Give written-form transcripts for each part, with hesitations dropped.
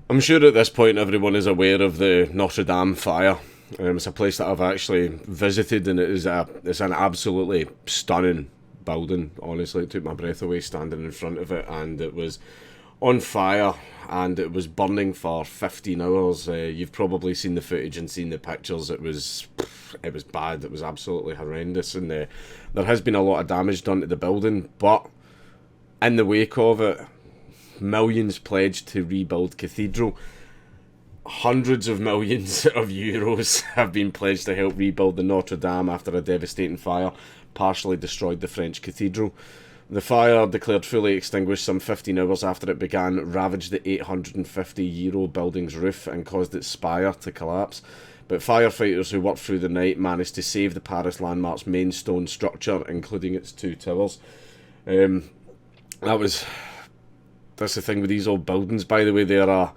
I'm sure at this point everyone is aware of the Notre Dame fire. It's a place that I've actually visited, and it's an absolutely stunning building. Honestly, it took my breath away standing in front of it, and it was on fire, and it was burning for 15 hours. You've probably seen the footage and seen the pictures. It was bad. It was absolutely horrendous, and there has been a lot of damage done to the building, but in the wake of it, millions pledged to rebuild cathedral. Hundreds of millions of euros have been pledged to help rebuild the Notre Dame after a devastating fire partially destroyed the French cathedral. The fire, declared fully extinguished some 15 hours after it began, ravaged the 850-year-old building's roof and caused its spire to collapse. But firefighters who worked through the night managed to save the Paris landmark's main stone structure, including its two towers. Um, that was That's the thing with these old buildings, by the way. They are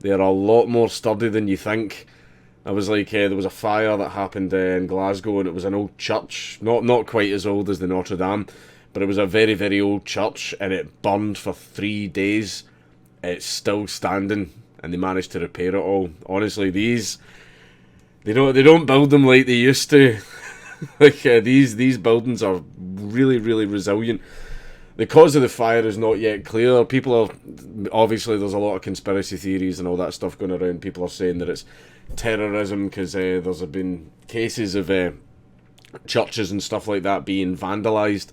a lot more sturdy than you think. I was like, there was a fire that happened in Glasgow, and it was an old church, not quite as old as the Notre Dame, but it was a very, very old church, and it burned for 3 days. It's still standing, and they managed to repair it all. Honestly, they don't build them like they used to. These buildings are really, really resilient. The cause of the fire is not yet clear. People are, obviously, there's a lot of conspiracy theories and all that stuff going around. People are saying that it's terrorism because there's been cases of churches and stuff like that being vandalised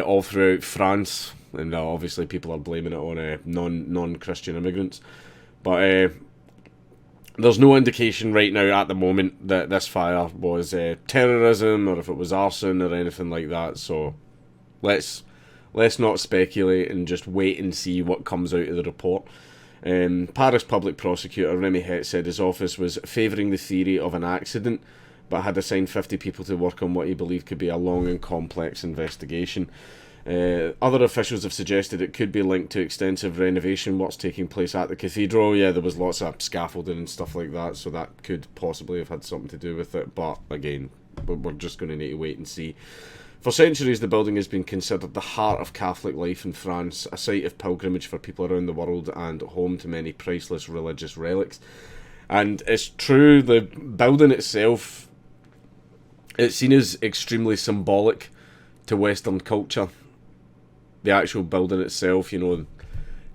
all throughout France, and obviously people are blaming it on non-Christian immigrants. But there's no indication right now at the moment that this fire was terrorism or if it was arson or anything like that. So let's not speculate and just wait and see what comes out of the report. Paris public prosecutor Remy Het said his office was favouring the theory of an accident, but had assigned 50 people to work on what he believed could be a long and complex investigation. Other officials have suggested it could be linked to extensive renovation works taking place at the cathedral. Yeah, there was lots of scaffolding and stuff like that, so that could possibly have had something to do with it. But again, we're just going to need to wait and see. For centuries, the building has been considered the heart of Catholic life in France, a site of pilgrimage for people around the world and home to many priceless religious relics. And it's true, the building itself, it's seen as extremely symbolic to Western culture. The actual building itself,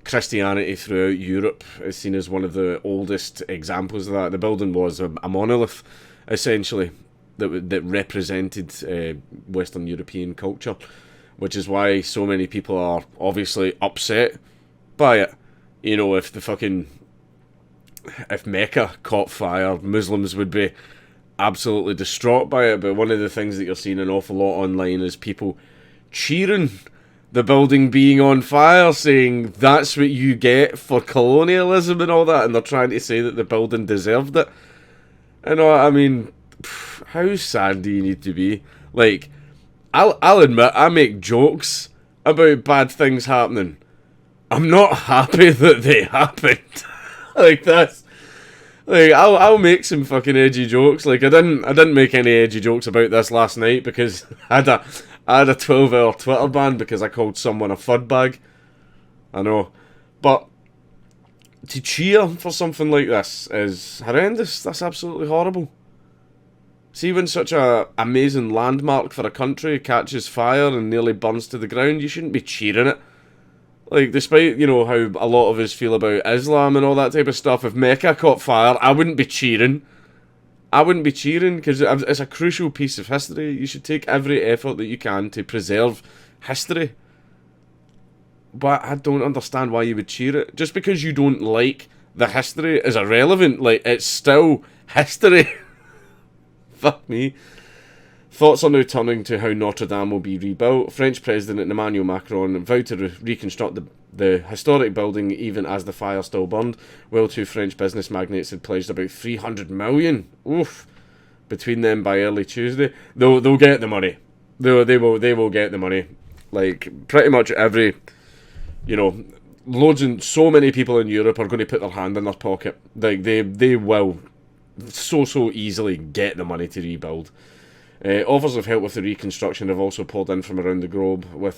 Christianity throughout Europe is seen as one of the oldest examples of that. The building was a monolith, essentially, that represented Western European culture, which is why so many people are obviously upset by it. If Mecca caught fire, Muslims would be absolutely distraught by it. But one of the things that you're seeing an awful lot online is people cheering the building being on fire, saying that's what you get for colonialism and all that, and they're trying to say that the building deserved it. How sad do you need to be? Like, I'll admit, I make jokes about bad things happening. I'm not happy that they happened. I'll make some fucking edgy jokes. Like, I didn't make any edgy jokes about this last night because I had a 12-hour Twitter ban because I called someone a fud bag. I know. But to cheer for something like this is horrendous. That's absolutely horrible. See, when such a amazing landmark for a country catches fire and nearly burns to the ground, you shouldn't be cheering it. Like, despite, how a lot of us feel about Islam and all that type of stuff, if Mecca caught fire, I wouldn't be cheering. I wouldn't be cheering, because it's a crucial piece of history. You should take every effort that you can to preserve history. But I don't understand why you would cheer it. Just because you don't like the history is irrelevant. Like, it's still history. Fuck me. Thoughts are now turning to how Notre Dame will be rebuilt. French President Emmanuel Macron vowed to reconstruct the historic building even as the fire still burned, while two French business magnates had pledged about 300 million between them by early Tuesday. They'll get the money. They will get the money. Like, pretty much every, so many people in Europe are going to put their hand in their pocket. Like, they will so easily get the money to rebuild. Offers of help with the reconstruction have also poured in from around the globe, with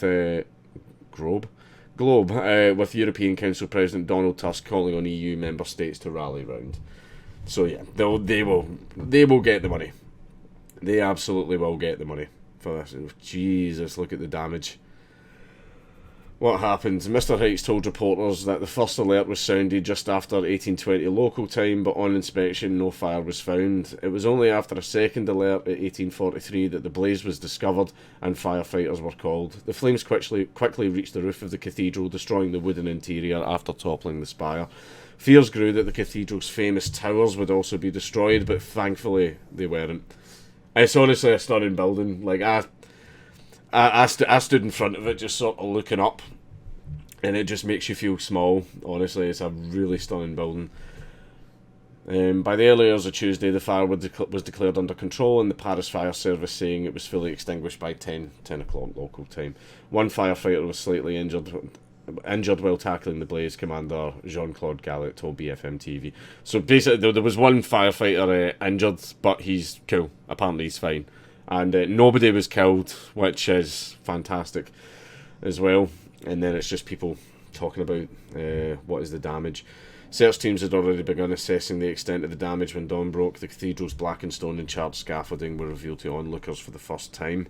globe, with European Council President Donald Tusk calling on EU member states to rally round. So yeah, they will get the money. They absolutely will get the money for this. Jesus, look at the damage. What happened? Mr. Hikes told reporters that the first alert was sounded just after 1820 local time, but on inspection no fire was found. It was only after a second alert at 1843 that the blaze was discovered and firefighters were called. The flames quickly reached the roof of the cathedral, destroying the wooden interior after toppling the spire. Fears grew that the cathedral's famous towers would also be destroyed, but thankfully they weren't. It's honestly a stunning building. Like, I stood in front of it just sort of looking up, and it just makes you feel small. Honestly, it's a really stunning building. By the early hours of Tuesday, the fire was declared under control, and the Paris Fire Service saying it was fully extinguished by 10 o'clock local time. One firefighter was slightly injured while tackling the blaze, Commander Jean-Claude Gallet told BFM TV. So basically, there was one firefighter injured, but he's cool. Apparently he's fine. And nobody was killed, which is fantastic as well. And then it's just people talking about what is the damage. Search teams had already begun assessing the extent of the damage when dawn broke. The cathedral's blackened stone and charred scaffolding were revealed to onlookers for the first time.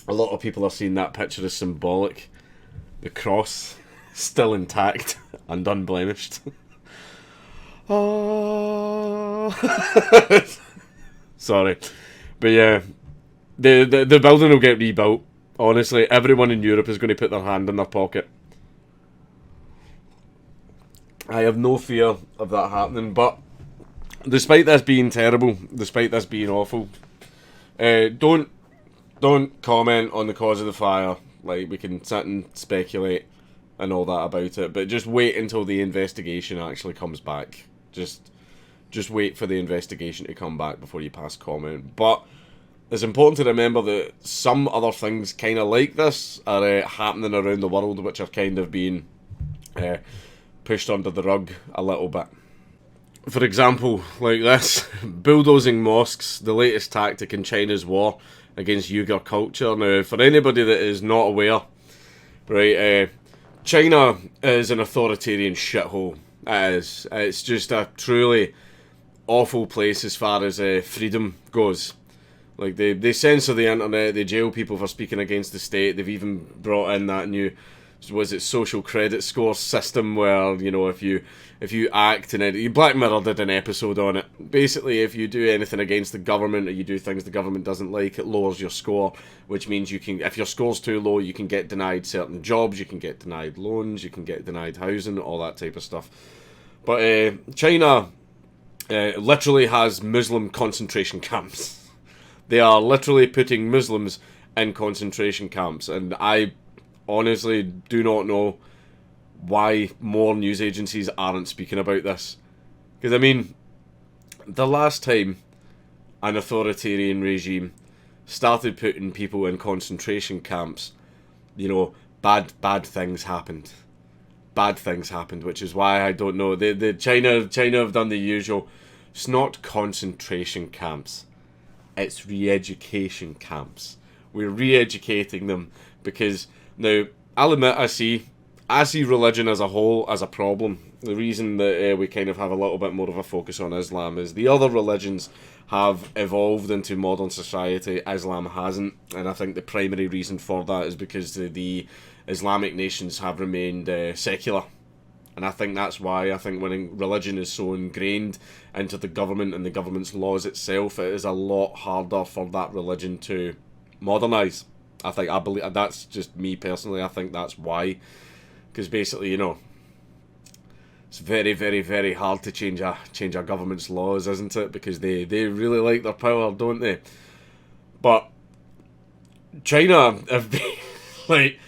A lot of people are seeing that picture as symbolic. The cross, still intact and unblemished. Oh. Sorry. But yeah, the building will get rebuilt. Honestly, everyone in Europe is going to put their hand in their pocket. I have no fear of that happening, but despite this being terrible, despite this being awful, don't comment on the cause of the fire. Like, we can sit and speculate and all that about it, but just wait until the investigation actually comes back. Just wait for the investigation to come back before you pass comment. But it's important to remember that some other things kind of like this are happening around the world, which are kind of being pushed under the rug a little bit. For example, like this, bulldozing mosques, the latest tactic in China's war against Uighur culture. Now, for anybody that is not aware, right, China is an authoritarian shithole. It's just a truly awful place as far as freedom goes. Like, they censor the internet, they jail people for speaking against the state. They've even brought in that new, was it, social credit score system where, you know, if you act in it, Black Mirror did an episode on it. Basically, if you do anything against the government or you do things the government doesn't like, it lowers your score, which means you can, if your score's too low, you can get denied certain jobs, you can get denied loans, you can get denied housing, all that type of stuff. But China literally has Muslim concentration camps. They are literally putting Muslims in concentration camps, and I honestly do not know why more news agencies aren't speaking about this. Because, I mean, the last time an authoritarian regime started putting people in concentration camps, you know, bad things happened. Bad things happened, which is why I don't know. China have done the usual. It's not concentration camps. It's re-education camps. We're re-educating them because, now, I'll admit, I see religion as a whole as a problem. The reason that we kind of have a little bit more of a focus on Islam is the other religions have evolved into modern society. Islam hasn't, and I think the primary reason for that is because the Islamic nations have remained secular. And I think that's why. I think when religion is so ingrained into the government and the government's laws itself, it is a lot harder for that religion to modernise. I believe that's just me personally. I think that's why, because basically, you know, it's very, very, very hard to change a government's laws, isn't it? Because they really like their power, don't they? But China have been like.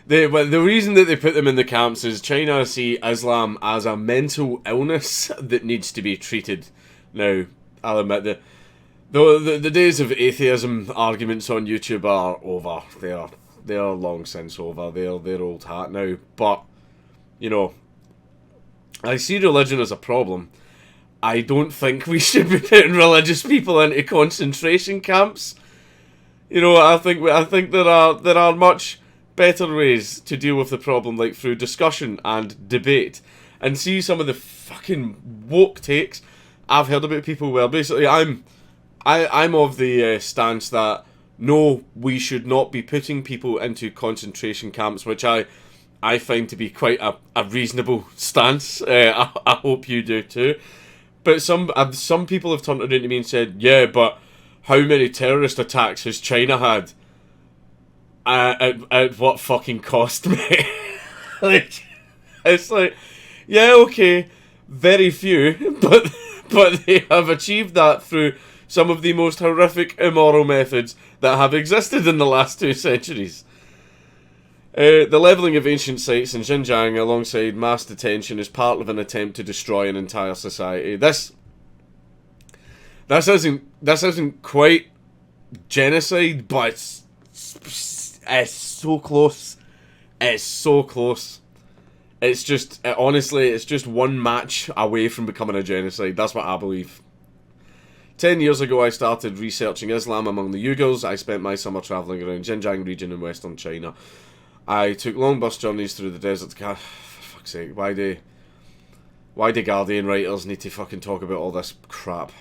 The reason that they put them in the camps is China see Islam as a mental illness that needs to be treated. Now, I'll admit that the days of atheism arguments on YouTube are over. They are long since over. They're old hat now. But, you know, I see religion as a problem. I don't think we should be putting religious people into concentration camps. You know, I think there are much better ways to deal with the problem, like through discussion and debate, and see some of the fucking woke takes I've heard about people where basically I'm of the stance that no, we should not be putting people into concentration camps, which I find to be quite a reasonable stance. I hope you do too. But some people have turned around to me and said, yeah, but how many terrorist attacks has China had? At what fucking cost, mate? Like, it's like, yeah, okay, very few, but they have achieved that through some of the most horrific, immoral methods that have existed in the last 2 centuries. The levelling of ancient sites in Xinjiang alongside mass detention is part of an attempt to destroy an entire society. This isn't quite genocide, but it's so close. It's so close. It's just, honestly, it's just one match away from becoming a genocide. That's what I believe. 10 years ago, I started researching Islam among the Uighurs. I spent my summer travelling around Xinjiang region in western China. I took long bus journeys through the desert. For fuck's sake, why do Guardian writers need to fucking talk about all this crap?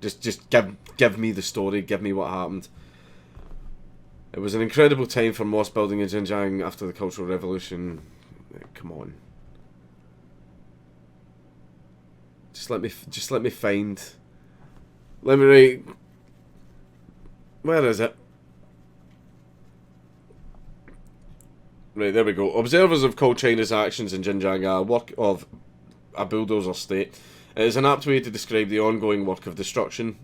Just give me the story. Give me what happened. It was an incredible time for mosque building in Xinjiang after the Cultural Revolution. Come on. Just let me find. Let me write. Where is it? Right, there we go. Observers have called China's actions in Xinjiang a work of a bulldozer state. It is an apt way to describe the ongoing work of destruction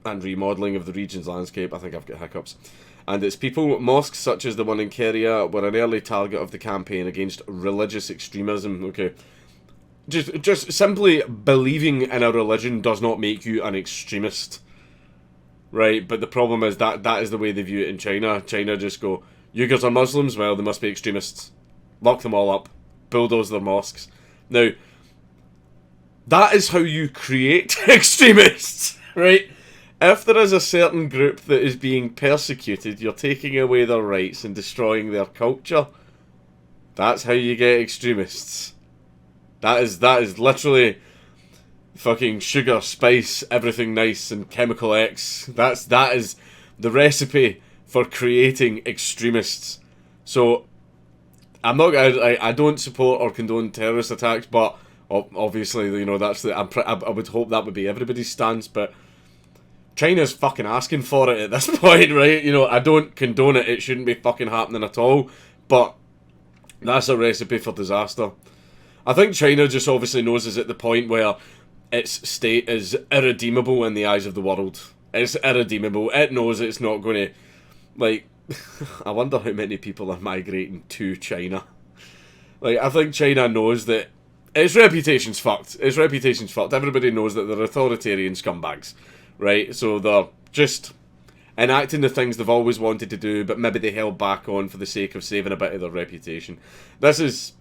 and remodelling of the region's landscape. I think I've got hiccups. And its people. Mosques such as the one in Keria were an early target of the campaign against religious extremism. Okay. Just simply believing in a religion does not make you an extremist. Right? But the problem is that is the way they view it in China. China just go, Uyghurs are Muslims, well, they must be extremists. Lock them all up. Bulldoze their mosques. Now, that is how you create extremists, right? If there is a certain group that is being persecuted, you're taking away their rights and destroying their culture. That's how you get extremists. That is literally fucking sugar, spice, everything nice, and chemical X. That is the recipe for creating extremists. So, I don't support or condone terrorist attacks, but obviously, you know, I would hope that would be everybody's stance, but China's fucking asking for it at this point, right? You know, I don't condone it, it shouldn't be fucking happening at all, but that's a recipe for disaster. I think China just obviously knows is at the point where its state is irredeemable in the eyes of the world. It's irredeemable. It knows it's not going to, like, I wonder how many people are migrating to China. Like, I think China knows that its reputation's fucked. Its reputation's fucked. Everybody knows that they're authoritarian scumbags, right? So they're just enacting the things they've always wanted to do, but maybe they held back on for the sake of saving a bit of their reputation. This is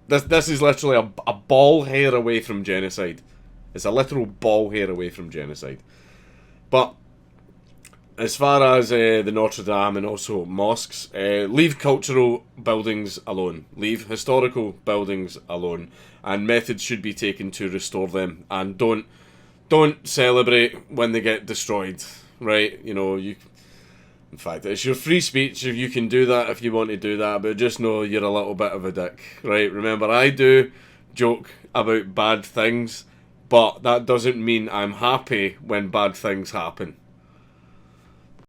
literally a ball hair away from genocide. It's a literal ball hair away from genocide. But as far as the Notre Dame and also mosques, leave cultural buildings alone. Leave historical buildings alone. And methods should be taken to restore them. And don't celebrate when they get destroyed. Right? You know, in fact, it's your free speech. You can do that if you want to do that, but just know you're a little bit of a dick, right? Remember, I do joke about bad things, but that doesn't mean I'm happy when bad things happen.